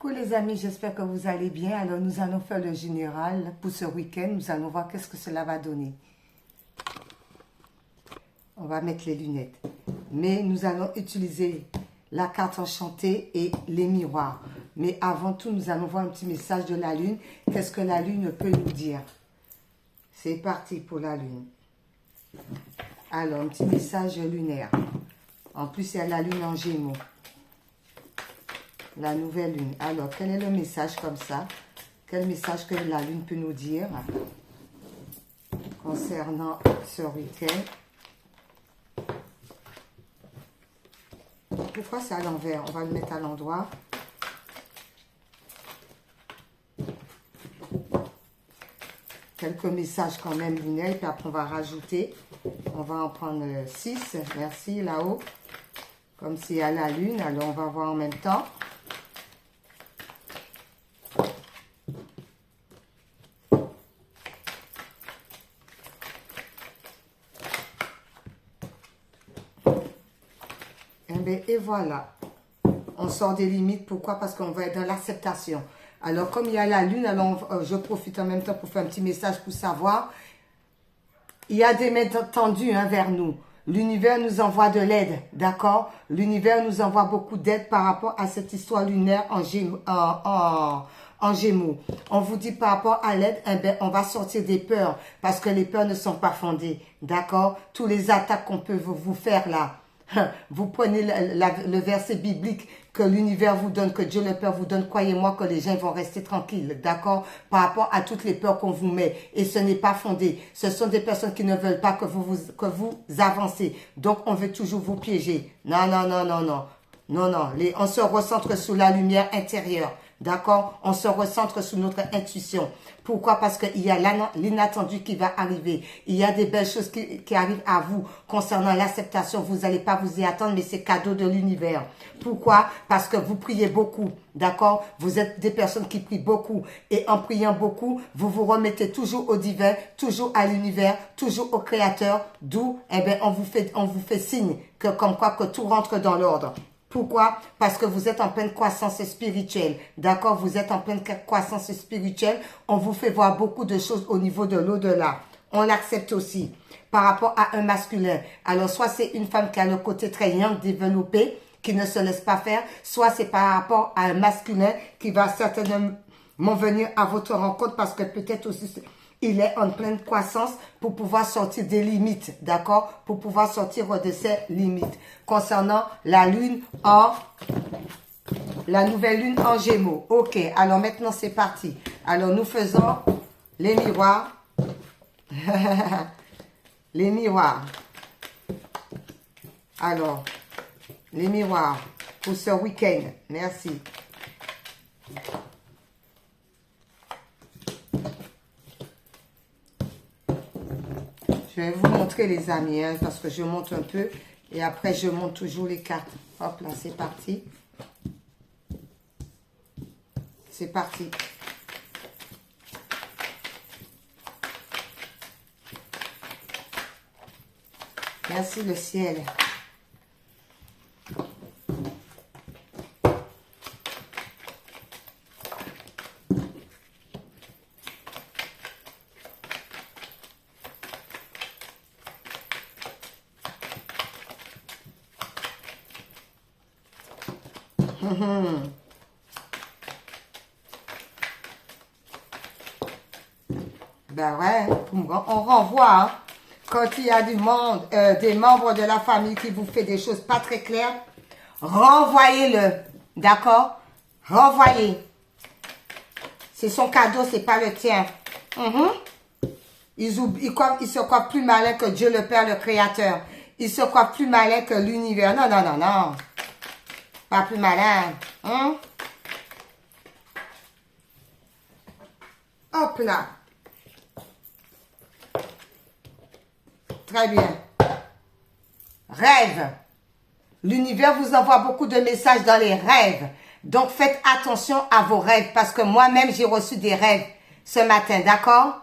Coucou les amis, j'espère que vous allez bien. Alors nous allons faire le général pour ce week-end. Nous allons voir qu'est-ce que cela va donner. On va mettre les lunettes. Mais nous allons utiliser la carte enchantée et les miroirs. Mais avant tout, nous allons voir un petit message de la lune. Qu'est-ce que la lune peut nous dire? C'est parti pour la lune. Alors, un petit message lunaire. En plus, il y a la lune en Gémeaux. La nouvelle lune. Alors, quel est le message comme ça? Quel message que la lune peut nous dire concernant ce week-end? Pourquoi c'est à l'envers? On va le mettre à l'endroit. Quelques messages quand même lunaires. Puis après, on va rajouter. On va en prendre 6. Merci, là-haut. Comme s'il y a la lune. Alors, on va voir en même temps. Et voilà, on sort des limites. Pourquoi? Parce qu'on va être dans l'acceptation. Alors, comme il y a la lune, alors je profite en même temps pour faire un petit message pour savoir. Il y a des mains tendues vers nous. L'univers nous envoie de l'aide, d'accord? L'univers nous envoie beaucoup d'aide par rapport à cette histoire lunaire en Gémeaux. On vous dit par rapport à l'aide, on va sortir des peurs parce que les peurs ne sont pas fondées, d'accord? Tous les attaques qu'on peut vous faire là. Vous prenez le verset biblique que l'univers vous donne, que Dieu le Père vous donne, croyez-moi que les gens vont rester tranquilles, d'accord? Par rapport à toutes les peurs qu'on vous met. Et ce n'est pas fondé. Ce sont des personnes qui ne veulent pas que vous avancez. Donc, on veut toujours vous piéger. Non, non, non, non, non. Non, non. On se recentre sur la lumière intérieure. D'accord? On se recentre sur notre intuition. Pourquoi? Parce qu'il y a l'inattendu qui va arriver. Il y a des belles choses qui arrivent à vous concernant l'acceptation. Vous n'allez pas vous y attendre, mais c'est cadeau de l'univers. Pourquoi? Parce que vous priez beaucoup. D'accord? Vous êtes des personnes qui prient beaucoup. Et en priant beaucoup, vous vous remettez toujours au divin, toujours à l'univers, toujours au créateur. D'où, on vous fait signe que, comme quoi, que tout rentre dans l'ordre. Pourquoi? Parce que vous êtes en pleine croissance spirituelle. D'accord? Vous êtes en pleine croissance spirituelle. On vous fait voir beaucoup de choses au niveau de l'au-delà. On l'accepte aussi. Par rapport à un masculin. Alors, soit c'est une femme qui a le côté très young, développé, qui ne se laisse pas faire. Soit c'est par rapport à un masculin qui va certainement venir à votre rencontre parce que peut-être aussi il est en pleine croissance pour pouvoir sortir des limites, d'accord? Pour pouvoir sortir de ses limites. Concernant la lune la nouvelle lune en Gémeaux. Ok, alors maintenant c'est parti. Alors nous faisons les miroirs. Les miroirs. Alors, les miroirs pour ce week-end. Merci. Je vais vous montrer les amis, parce que je monte un peu et après je monte toujours les cartes. Hop là, c'est parti. C'est parti. Merci le ciel. Ben ouais, on renvoie, quand il y a du monde, des membres de la famille qui vous fait des choses pas très claires, renvoyez-le, d'accord? Renvoyez. C'est son cadeau, c'est pas le tien. Ils se croient plus malins que Dieu le Père, le Créateur. Ils se croient plus malins que l'univers. Non, non, non, non. Pas plus malin. Hop là. Très bien. Rêve. L'univers vous envoie beaucoup de messages dans les rêves. Donc, faites attention à vos rêves. Parce que moi-même, j'ai reçu des rêves ce matin. D'accord?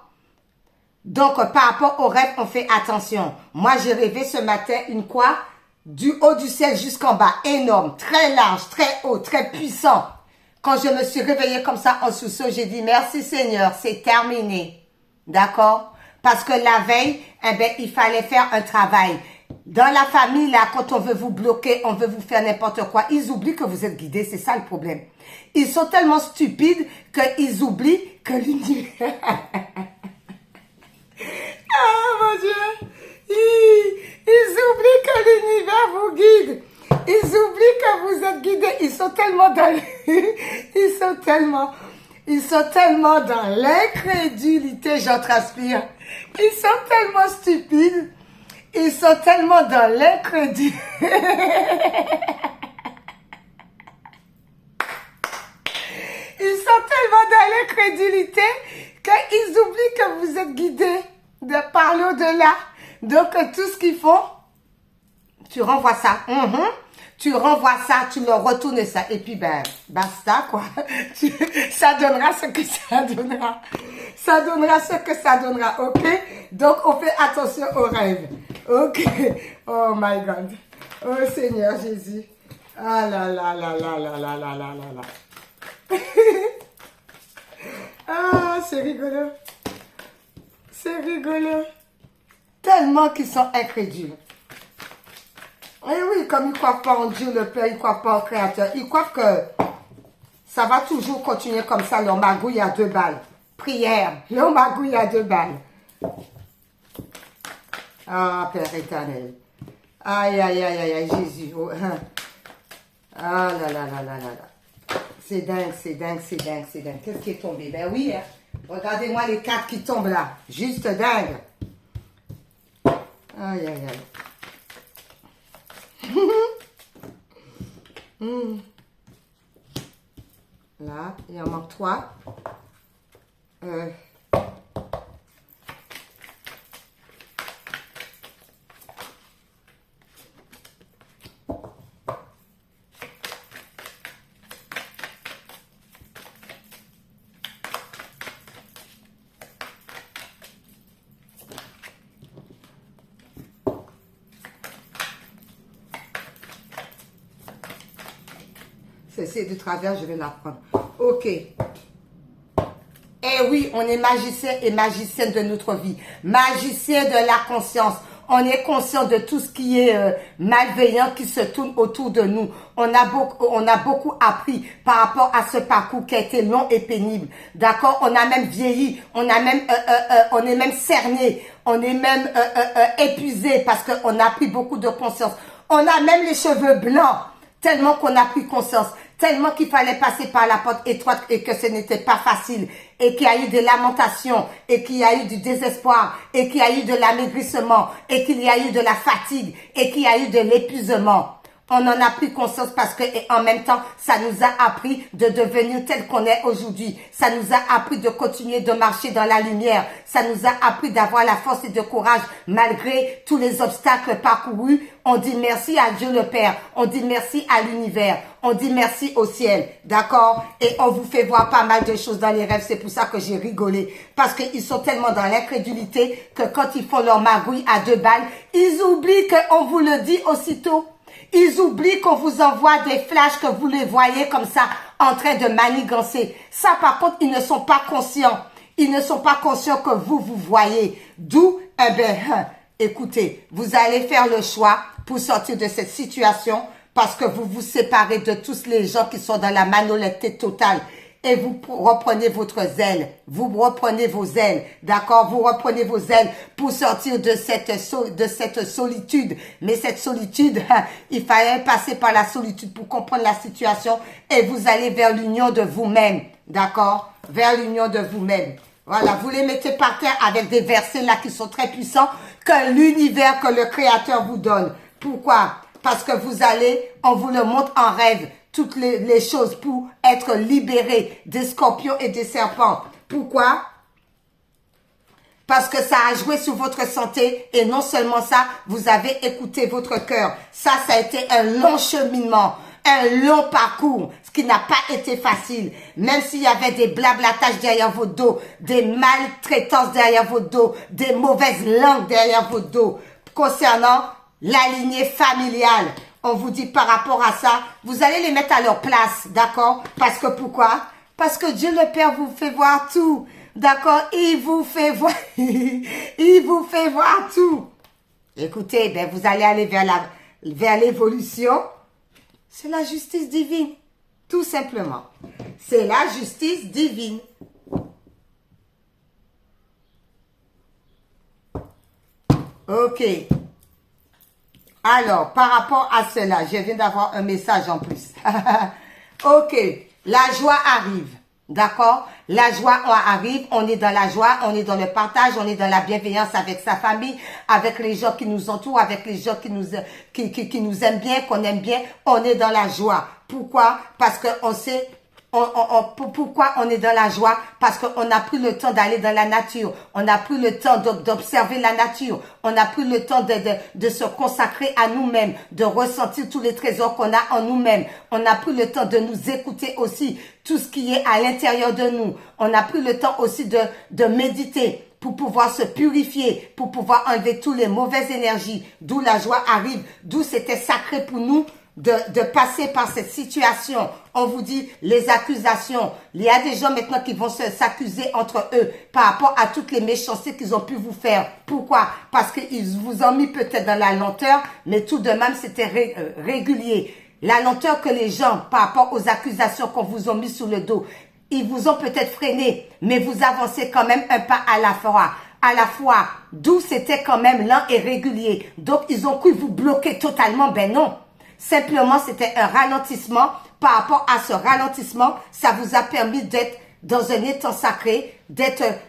Donc, par rapport aux rêves, on fait attention. Moi, j'ai rêvé ce matin une quoi? Du haut du ciel jusqu'en bas. Énorme, très large, très haut, très puissant. quand je me suis réveillée comme ça en sous-sol, j'ai dit merci Seigneur, c'est terminé. D'accord? Parce que la veille, eh ben, il fallait faire un travail. Dans la famille, là, quand on veut vous bloquer, on veut vous faire n'importe quoi, ils oublient que vous êtes guidés, c'est ça le problème. Ils sont tellement stupides qu'ils oublient que l'univers... Ah, mon Dieu! Ils oublient que l'univers vous guide. Ils oublient que vous êtes guidés. Ils sont tellement dans... Ils sont tellement dans l'incrédulité, j'en transpire. Ils sont tellement stupides. Ils sont tellement dans l'incrédulité. Ils sont tellement dans l'incrédulité qu'ils oublient que vous êtes guidés de par l'au-delà. Donc, tout ce qu'ils font, tu renvoies ça. Tu renvoies ça, tu leur retournes ça. Et puis, ben, basta, quoi. Ça donnera ce que ça donnera. Ça donnera ce que ça donnera, ok? Donc, on fait attention aux rêves. Ok? Oh my God. Oh Seigneur Jésus. Ah là là là là là là là là là là. Ah, c'est rigolo. C'est rigolo. Tellement qu'ils sont incrédules. Et oui, comme ils ne croient pas en Dieu le Père, ils ne croient pas en Créateur. Ils croient que ça va toujours continuer comme ça, leur magouille à 2 balles. Prière, leur magouille à 2 balles. Ah, Père éternel. Aïe, aïe, aïe, aïe, aïe, Jésus. Oh, hein. Ah là là là là là là. C'est dingue, c'est dingue, c'est dingue, c'est dingue. Qu'est-ce qui est tombé? Ben oui, hein. Regardez-moi les cartes qui tombent là. Juste dingue. Aïe, aïe, aïe. Là, il en manque 3. C'est de travers, je vais la prendre. Ok. Eh oui, on est magicien et magicienne de notre vie. Magicien de la conscience. On est conscient de tout ce qui est malveillant qui se tourne autour de nous. On a beaucoup appris par rapport à ce parcours qui a été long et pénible. D'accord? On a même vieilli. On est même cerné. On est même épuisé parce qu'on a pris beaucoup de conscience. On a même les cheveux blancs. Tellement qu'on a pris conscience, tellement qu'il fallait passer par la porte étroite et que ce n'était pas facile, et qu'il y a eu des lamentations, et qu'il y a eu du désespoir, et qu'il y a eu de l'amaigrissement, et qu'il y a eu de la fatigue, et qu'il y a eu de l'épuisement. On en a pris conscience parce que, et en même temps, ça nous a appris de devenir tel qu'on est aujourd'hui. Ça nous a appris de continuer de marcher dans la lumière. Ça nous a appris d'avoir la force et le courage malgré tous les obstacles parcourus. On dit merci à Dieu le Père. On dit merci à l'univers. On dit merci au ciel. D'accord? Et on vous fait voir pas mal de choses dans les rêves. C'est pour ça que j'ai rigolé. Parce qu'ils sont tellement dans l'incrédulité que quand ils font leur magouille à 2 balles, ils oublient qu'on vous le dit aussitôt. Ils oublient qu'on vous envoie des flashs, que vous les voyez comme ça, en train de manigancer. Ça, par contre, ils ne sont pas conscients. Ils ne sont pas conscients que vous voyez. D'où, eh bien, écoutez, vous allez faire le choix pour sortir de cette situation parce que vous vous séparez de tous les gens qui sont dans la malhonnêteté totale. Et vous reprenez votre zèle, vous reprenez vos ailes, d'accord? Vous reprenez vos ailes pour sortir de cette solitude. Mais cette solitude, il fallait passer par la solitude pour comprendre la situation et vous allez vers l'union de vous-même, d'accord? Vers l'union de vous-même. Voilà, vous les mettez par terre avec des versets là qui sont très puissants que l'univers, que le Créateur vous donne. Pourquoi? Parce que vous allez, on vous le montre en rêve, toutes les choses pour être libérés des scorpions et des serpents. Pourquoi? Parce que ça a joué sur votre santé et non seulement ça, vous avez écouté votre cœur. Ça a été un long cheminement, un long parcours, ce qui n'a pas été facile. Même s'il y avait des blablatages derrière vos dos, des maltraitances derrière vos dos, des mauvaises langues derrière vos dos, concernant la lignée familiale. on vous dit par rapport à ça, vous allez les mettre à leur place, d'accord? Parce que pourquoi? Parce que Dieu le Père vous fait voir tout, d'accord? Il vous fait voir, il vous fait voir tout. Écoutez, ben vous allez aller vers l'évolution. C'est la justice divine, tout simplement. C'est la justice divine. Ok. Alors, par rapport à cela, je viens d'avoir un message en plus. Ok, la joie arrive. D'accord? La joie arrive, on est dans la joie, on est dans le partage, on est dans la bienveillance avec sa famille, avec les gens qui nous entourent, avec les gens qui nous aiment bien, qu'on aime bien, on est dans la joie. Pourquoi? Parce qu'on sait... pourquoi on est dans la joie? Parce qu'on a pris le temps d'aller dans la nature. On a pris le temps d'observer la nature. On a pris le temps de se consacrer à nous-mêmes, de ressentir tous les trésors qu'on a en nous-mêmes. On a pris le temps de nous écouter aussi, tout ce qui est à l'intérieur de nous. On a pris le temps aussi de méditer pour pouvoir se purifier, pour pouvoir enlever toutes les mauvaises énergies. D'où la joie arrive, d'où c'était sacré pour nous de passer par cette situation. On vous dit les accusations. Il y a des gens maintenant qui vont s'accuser entre eux par rapport à toutes les méchancetés qu'ils ont pu vous faire. Pourquoi? Parce qu'ils vous ont mis peut-être dans la lenteur, mais tout de même c'était régulier. La lenteur que les gens, par rapport aux accusations qu'on vous a mis sous le dos, ils vous ont peut-être freiné, mais vous avancez quand même un pas à la fois. D'où c'était quand même lent et régulier. Donc ils ont cru vous bloquer totalement, ben non. Simplement, c'était un ralentissement. Par rapport à ce ralentissement, ça vous a permis d'être dans un état sacré,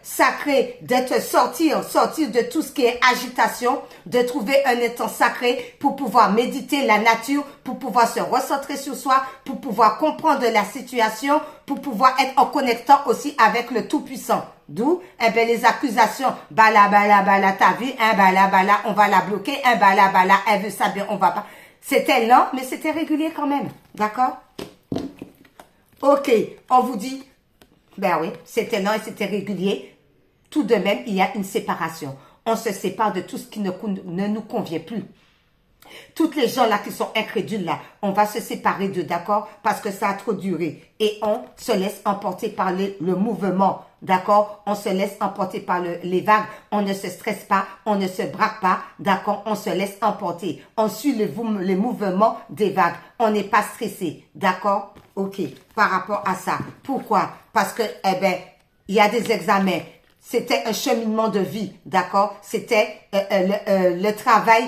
sortir de tout ce qui est agitation, de trouver un état sacré pour pouvoir méditer la nature, pour pouvoir se recentrer sur soi, pour pouvoir comprendre la situation, pour pouvoir être en connectant aussi avec le Tout-Puissant. D'où, eh ben, les accusations, bala, t'as vu, bala, on va la bloquer, bala, elle veut ça bien, on va pas. C'était lent, mais c'était régulier quand même. D'accord? Ok, on vous dit, ben oui, c'était lent et c'était régulier. Tout de même, il y a une séparation. On se sépare de tout ce qui ne nous convient plus. Toutes les gens là qui sont incrédules là, on va se séparer d'eux, d'accord? Parce que ça a trop duré. Et on se laisse emporter par le mouvement, d'accord? On se laisse emporter par les vagues. On ne se stresse pas, on ne se braque pas, d'accord? On se laisse emporter. On suit les mouvements des vagues. On n'est pas stressé, d'accord? Ok, par rapport à ça. Pourquoi? Parce que, eh ben, il y a des examens. C'était un cheminement de vie, d'accord? C'était le travail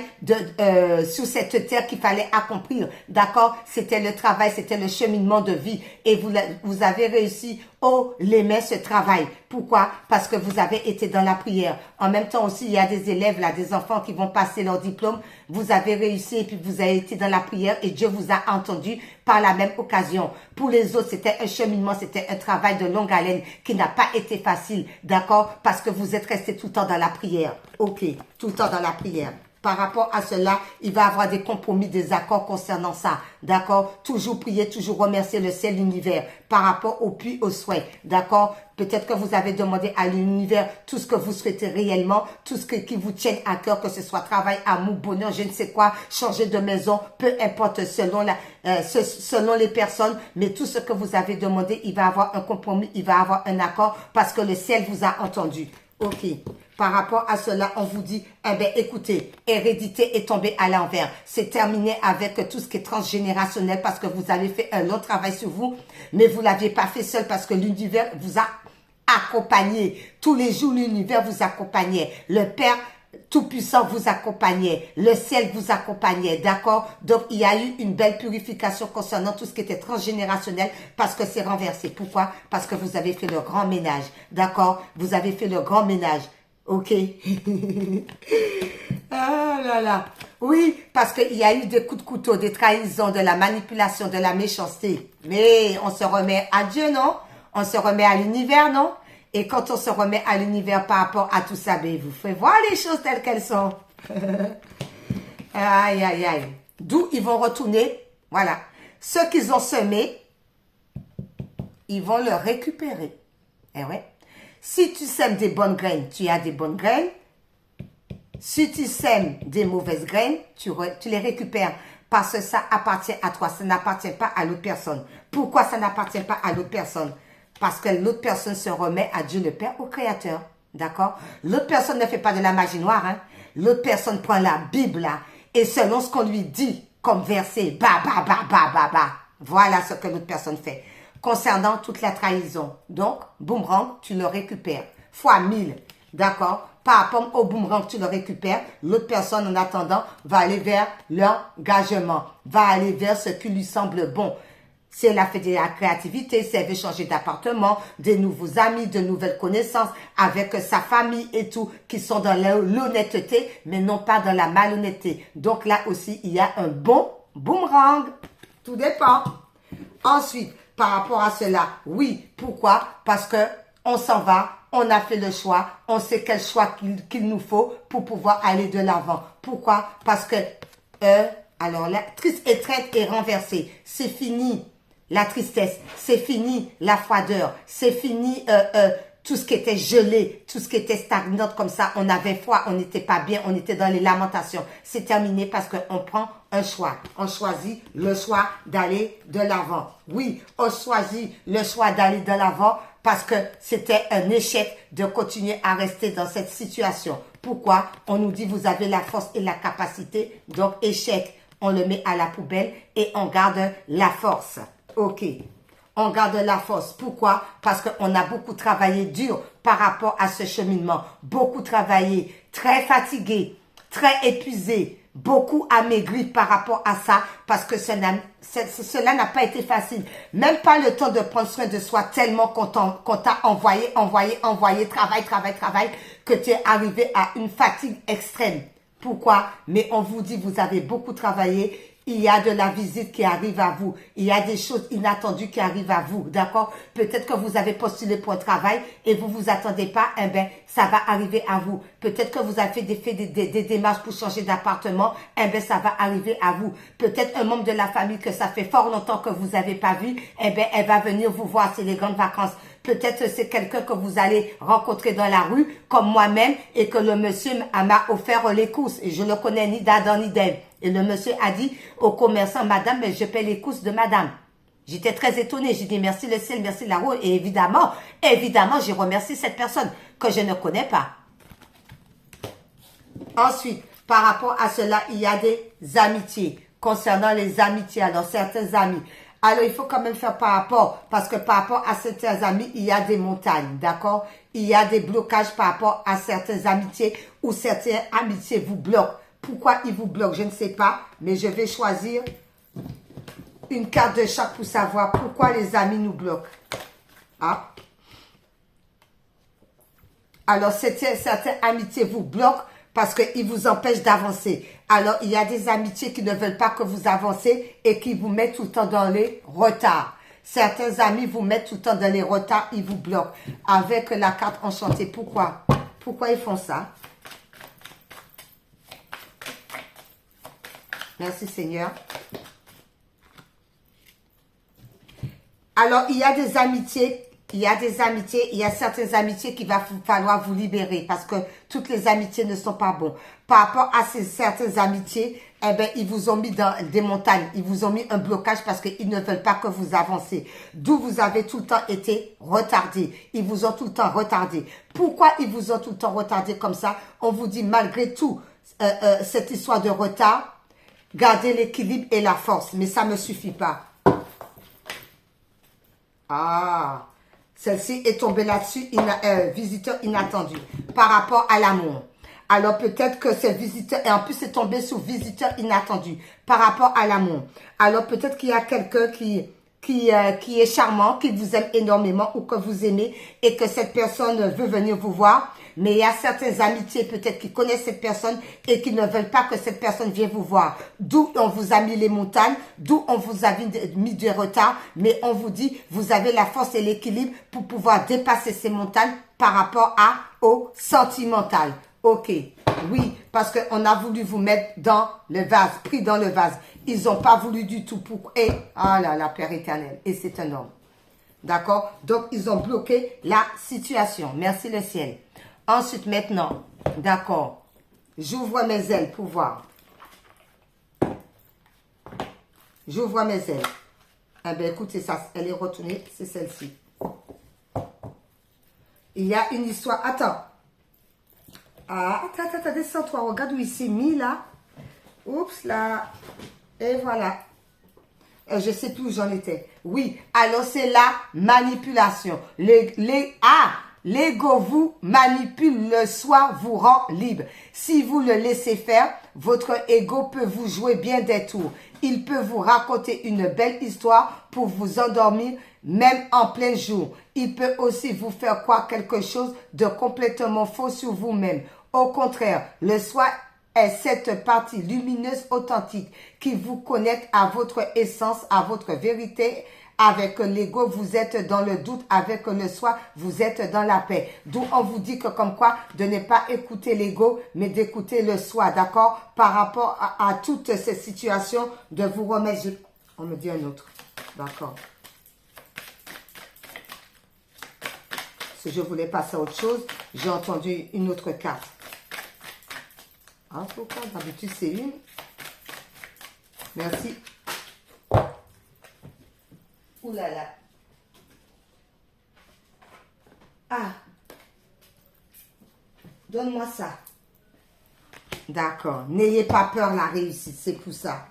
sur cette terre qu'il fallait accomplir, d'accord? C'était le travail, c'était le cheminement de vie. Et vous avez réussi haut les mains ce travail. Pourquoi? Parce que vous avez été dans la prière. En même temps aussi, il y a des élèves là, des enfants qui vont passer leur diplôme. Vous avez réussi et puis vous avez été dans la prière et Dieu vous a entendu par la même occasion. Pour les autres, c'était un cheminement, c'était un travail de longue haleine qui n'a pas été facile, d'accord? Parce que vous êtes resté tout le temps dans la prière. Ok, tout le temps dans la prière. Par rapport à cela, il va y avoir des compromis, des accords concernant ça. D'accord? Toujours prier, toujours remercier le ciel, l'univers. Par rapport au puits, au souhait. D'accord? Peut-être que vous avez demandé à l'univers tout ce que vous souhaitez réellement, tout ce qui vous tient à cœur, que ce soit travail, amour, bonheur, je ne sais quoi, changer de maison, peu importe selon les personnes. Mais tout ce que vous avez demandé, il va y avoir un compromis, il va y avoir un accord parce que le ciel vous a entendu. Ok. Par rapport à cela, on vous dit, eh bien, écoutez, hérédité est tombée à l'envers. C'est terminé avec tout ce qui est transgénérationnel parce que vous avez fait un long travail sur vous, mais vous l'aviez pas fait seul parce que l'univers vous a accompagné. Tous les jours, l'univers vous accompagnait. Le Père Tout-Puissant vous accompagnait. Le ciel vous accompagnait. D'accord? Donc, il y a eu une belle purification concernant tout ce qui était transgénérationnel parce que c'est renversé. Pourquoi? Parce que vous avez fait le grand ménage. D'accord? Vous avez fait le grand ménage. Ok. Ah là là. Oui, parce qu'il y a eu des coups de couteau, des trahisons, de la manipulation, de la méchanceté. Mais on se remet à Dieu, non? On se remet à l'univers, non? Et quand on se remet à l'univers par rapport à tout ça, ben, vous faites voir les choses telles qu'elles sont. Aïe, aïe, aïe. D'où ils vont retourner. Voilà. Ce qu'ils ont semé, ils vont le récupérer. Eh ouais. Si tu sèmes des bonnes graines, tu as des bonnes graines. Si tu sèmes des mauvaises graines, tu les récupères. Parce que ça appartient à toi, ça n'appartient pas à l'autre personne. Pourquoi ça n'appartient pas à l'autre personne? Parce que l'autre personne se remet à Dieu le Père, au Créateur. D'accord? L'autre personne ne fait pas de la magie noire. Hein? L'autre personne prend la Bible là, et selon ce qu'on lui dit comme verset, voilà ce que l'autre personne fait. Concernant toute la trahison. Donc, boomerang, tu le récupères. Fois 1000. D'accord? Par rapport au boomerang, tu le récupères. L'autre personne, en attendant, va aller vers l'engagement. Va aller vers ce qui lui semble bon. Si elle a fait de la créativité, si elle veut changer d'appartement, des nouveaux amis, de nouvelles connaissances, avec sa famille et tout, qui sont dans l'honnêteté, mais non pas dans la malhonnêteté. Donc là aussi, il y a un bon boomerang. Tout dépend. Ensuite, par rapport à cela, oui. Pourquoi? Parce que on s'en va, on a fait le choix, on sait quel choix qu'il nous faut pour pouvoir aller de l'avant. Pourquoi? Parce que, alors la triste et traite est renversée. C'est fini la tristesse, c'est fini la froideur, c'est fini tout ce qui était gelé, tout ce qui était stagnant comme ça. On avait froid, on n'était pas bien, on était dans les lamentations. C'est terminé parce qu'on prend un choix. On choisit le choix d'aller de l'avant. Oui, on choisit le choix d'aller de l'avant parce que c'était un échec de continuer à rester dans cette situation. Pourquoi? On nous dit vous avez la force et la capacité, donc échec. On le met à la poubelle et on garde la force. Ok, on garde la force. Pourquoi? Parce qu'on a beaucoup travaillé dur par rapport à ce cheminement. Beaucoup travaillé, très fatigué, très épuisé, beaucoup amaigri par rapport à ça parce que cela n'a pas été facile. Même pas le temps de prendre soin de soi tellement qu'on t'a envoyé, travail, que tu es arrivé à une fatigue extrême. Pourquoi? Mais on vous dit, vous avez beaucoup travaillé. Il y a de la visite qui arrive à vous. Il y a des choses inattendues qui arrivent à vous. D'accord? Peut-être que vous avez postulé pour un travail et vous vous attendez pas. Eh bien, ça va arriver à vous. Peut-être que vous avez fait des démarches pour changer d'appartement. Eh bien, ça va arriver à vous. Peut-être un membre de la famille que ça fait fort longtemps que vous n'avez pas vu. Eh bien, elle va venir vous voir. C'est les grandes vacances. Peut-être c'est quelqu'un que vous allez rencontrer dans la rue, comme moi-même, et que le monsieur m'a offert les courses. Et je ne connais ni d'Adam ni d'Ève. Et le monsieur a dit au commerçant, madame, mais je paie les courses de madame. J'étais très étonnée. J'ai dit merci le ciel, merci la roue. Et évidemment, j'ai remercié cette personne que je ne connais pas. Ensuite, par rapport à cela, il y a des amitiés. Concernant les amitiés, alors certains amis. Alors, il faut quand même faire par rapport, parce que par rapport à certains amis, il y a des montagnes, d'accord? Il y a des blocages par rapport à certaines amitiés ou certaines amitiés vous bloquent. Pourquoi ils vous bloquent, je ne sais pas, mais je vais choisir une carte de chaque pour savoir pourquoi les amis nous bloquent. Ah. Alors, certaines amitiés vous bloquent parce qu'ils vous empêchent d'avancer. Alors, il y a des amitiés qui ne veulent pas que vous avancez et qui vous mettent tout le temps dans les retards. Certains amis vous mettent tout le temps dans les retards, ils vous bloquent. Avec la carte enchantée, pourquoi? Pourquoi ils font ça? Merci Seigneur. Alors, il y a des amitiés, il y a certaines amitiés qu'il va falloir vous libérer parce que toutes les amitiés ne sont pas bonnes. Par rapport à certaines amitiés, eh ben, ils vous ont mis dans des montagnes, ils vous ont mis un blocage parce qu'ils ne veulent pas que vous avancez. D'où vous avez tout le temps été retardé. Ils vous ont tout le temps retardé. Pourquoi ils vous ont tout le temps retardé comme ça? On vous dit malgré tout, cette histoire de retard, gardez l'équilibre et la force, mais ça ne me suffit pas. Ah, celle-ci est tombée là-dessus, visiteur inattendu, par rapport à l'amour. Alors peut-être que ce visiteur, et en plus c'est tombé sur visiteur inattendu, par rapport à l'amour. Alors peut-être qu'il y a quelqu'un qui est charmant, qui vous aime énormément ou que vous aimez et que cette personne veut venir vous voir. Mais il y a certaines amitiés peut-être qui connaissent cette personne et qui ne veulent pas que cette personne vienne vous voir. D'où on vous a mis les montagnes, d'où on vous a mis du retard. Mais on vous dit, vous avez la force et l'équilibre pour pouvoir dépasser ces montagnes par rapport au sentimental. Ok, oui, parce qu'on a voulu vous mettre dans le vase, pris dans le vase. Ils n'ont pas voulu du tout pour... Et, ah là là, Père éternel, et c'est un homme. D'accord? Donc, ils ont bloqué la situation. Merci le ciel. Ensuite, maintenant, d'accord, j'ouvre mes ailes pour voir. J'ouvre mes ailes. Eh bien, écoutez, ça, elle est retournée, c'est celle-ci. Il y a une histoire. Attends. Ah, attends, descends-toi. Regarde où il s'est mis, là. Oups, là. Et voilà. Je ne sais plus où j'en étais. Oui, alors c'est la manipulation. L'ego vous manipule, le soi vous rend libre. Si vous le laissez faire, votre ego peut vous jouer bien des tours. Il peut vous raconter une belle histoire pour vous endormir, même en plein jour. Il peut aussi vous faire croire quelque chose de complètement faux sur vous-même. Au contraire, le soi est cette partie lumineuse authentique qui vous connecte à votre essence, à votre vérité. Avec l'ego, vous êtes dans le doute. Avec le soi, vous êtes dans la paix. D'où on vous dit que comme quoi, de ne pas écouter l'ego, mais d'écouter le soi, d'accord? Par rapport à toutes ces situations, de vous remettre... On me dit un autre, d'accord? Si je voulais passer à autre chose, j'ai entendu une autre carte. Ah, pourquoi? D'habitude, c'est une. Merci. Ouh là là. Ah. Donne-moi ça. D'accord. N'ayez pas peur de la réussite, c'est pour ça.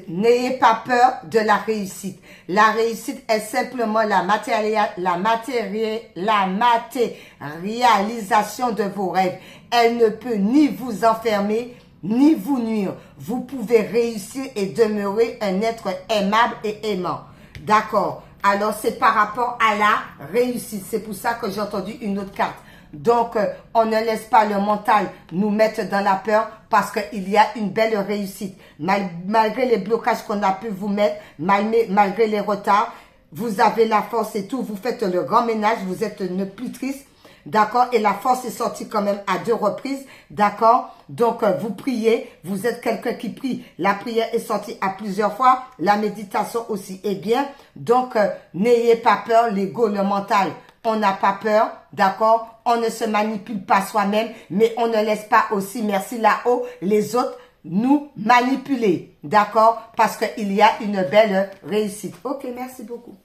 N'ayez pas peur de la réussite. La réussite est simplement la matérialisation de vos rêves. Elle ne peut ni vous enfermer, ni vous nuire. Vous pouvez réussir et demeurer un être aimable et aimant. D'accord. Alors, c'est par rapport à la réussite. C'est pour ça que j'ai entendu une autre carte. Donc, on ne laisse pas le mental nous mettre dans la peur parce qu'il y a une belle réussite. Malgré les blocages qu'on a pu vous mettre, malgré les retards, vous avez la force et tout. Vous faites le grand ménage, vous êtes ne plus triste. D'accord? Et la force est sortie quand même à 2 reprises. D'accord? Donc, vous priez. Vous êtes quelqu'un qui prie. La prière est sortie à plusieurs fois. La méditation aussi est bien. Donc, n'ayez pas peur, l'ego, le mental. On n'a pas peur, d'accord? On ne se manipule pas soi-même, mais on ne laisse pas aussi, merci là-haut, les autres nous manipuler, d'accord? Parce qu'il y a une belle réussite. Ok, merci beaucoup.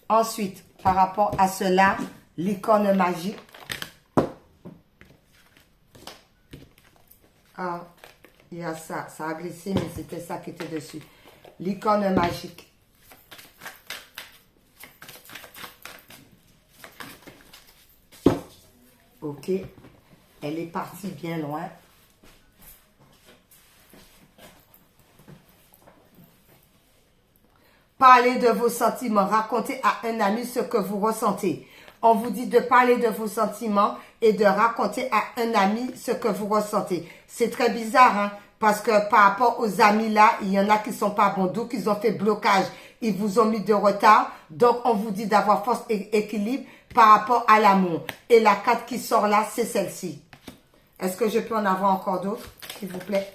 Ensuite, par rapport à cela, l'icône magique. Ah, il y a ça. Ça a glissé, mais c'était ça qui était dessus. L'icône magique. Ok. Elle est partie bien loin. Parlez de vos sentiments. Racontez à un ami ce que vous ressentez. On vous dit de parler de vos sentiments et de raconter à un ami ce que vous ressentez. C'est très bizarre, hein? Parce que par rapport aux amis là, il y en a qui sont pas bons, d'où qu'ils ont fait blocage. Ils vous ont mis de retard. Donc, on vous dit d'avoir force et équilibre par rapport à l'amour. Et la carte qui sort là, c'est celle-ci. Est-ce que je peux en avoir encore d'autres, s'il vous plaît?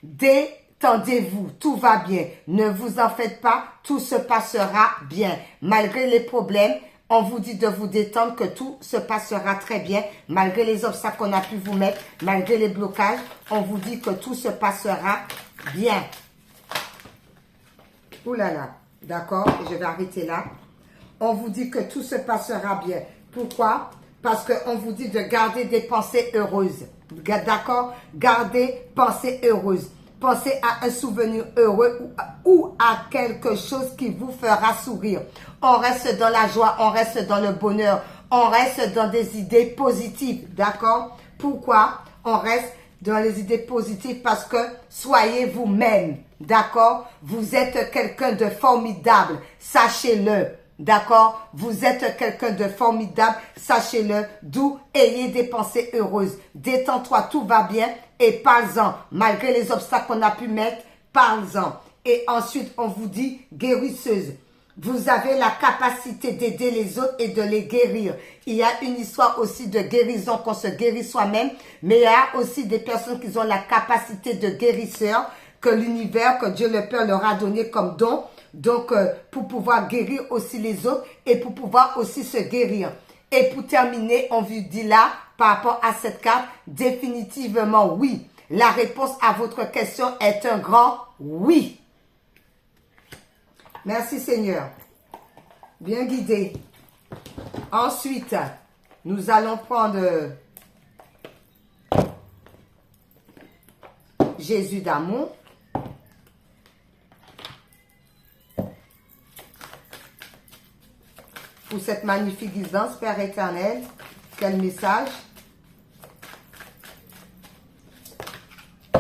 Détendez-vous, tout va bien. Ne vous en faites pas, tout se passera bien. Malgré les problèmes, on vous dit de vous détendre, que tout se passera très bien. Malgré les obstacles qu'on a pu vous mettre, malgré les blocages, on vous dit que tout se passera bien. Ouh là là, d'accord, je vais arrêter là. On vous dit que tout se passera bien. Pourquoi? Parce qu'on vous dit de garder des pensées heureuses. D'accord? Gardez pensées heureuses. Pensez à un souvenir heureux ou à quelque chose qui vous fera sourire. On reste dans la joie, on reste dans le bonheur, on reste dans des idées positives. D'accord? Pourquoi? On reste dans les idées positives parce que soyez vous-même. D'accord? Vous êtes quelqu'un de formidable. Sachez-le. D'accord? Vous êtes quelqu'un de formidable, sachez-le, d'où ayez des pensées heureuses. Détends-toi, tout va bien et parle-en. Malgré les obstacles qu'on a pu mettre, parle-en. Et ensuite, on vous dit guérisseuse. Vous avez la capacité d'aider les autres et de les guérir. Il y a une histoire aussi de guérison, qu'on se guérit soi-même, mais il y a aussi des personnes qui ont la capacité de guérisseur, que l'univers, que Dieu le Père leur a donné comme don. Donc, pour pouvoir guérir aussi les autres et pour pouvoir aussi se guérir. Et pour terminer, on vous dit là, par rapport à cette carte, définitivement oui. La réponse à votre question est un grand oui. Merci Seigneur. Bien guidé. Ensuite, nous allons prendre Jésus d'amour. Pour cette magnifique guidance, Père éternel, quel message?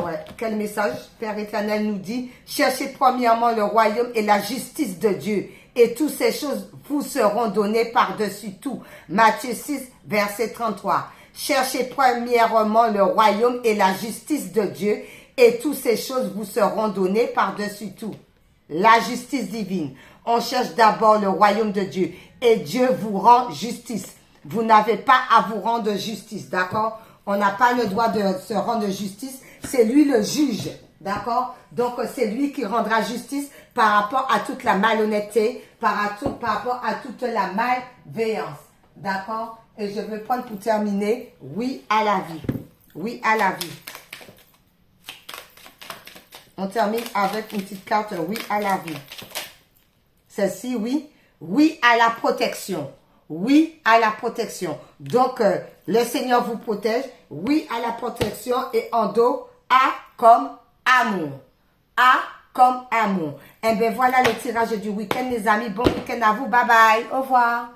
Ouais, quel message? Père éternel nous dit, cherchez premièrement le royaume et la justice de Dieu, et toutes ces choses vous seront données par-dessus tout. Matthieu 6, verset 33. Cherchez premièrement le royaume et la justice de Dieu, et toutes ces choses vous seront données par-dessus tout. La justice divine. On cherche d'abord le royaume de Dieu, et Dieu vous rend justice. Vous n'avez pas à vous rendre justice, d'accord? On n'a pas le droit de se rendre justice. C'est lui le juge, d'accord? Donc, c'est lui qui rendra justice par rapport à toute la malhonnêteté, par rapport à toute la malveillance, d'accord? Et je vais prendre pour terminer, oui à la vie. Oui à la vie. On termine avec une petite carte, oui à la vie. Celle-ci, oui. Oui à la protection. Oui à la protection. Donc, le Seigneur vous protège. Oui à la protection. Et en dos, A comme amour. A comme amour. Et bien, voilà le tirage du week-end, les amis. Bon week-end à vous. Bye bye. Au revoir.